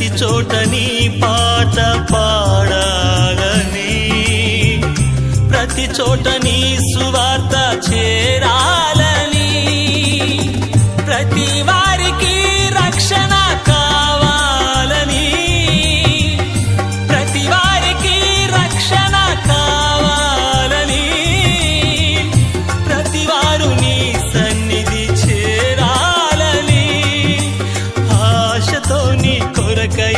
ప్రతి చోట నీ పాట పాడాలని, ప్రతి చోట నీ సువార్త చేరాలని, ప్రతి వారికి రక్షణ కావాలని, ప్రతి వారికి రక్షణ కావాలని, ప్రతి వారు నీ సన్నిధి చేరాలని, ఆశతో నీ కొరకై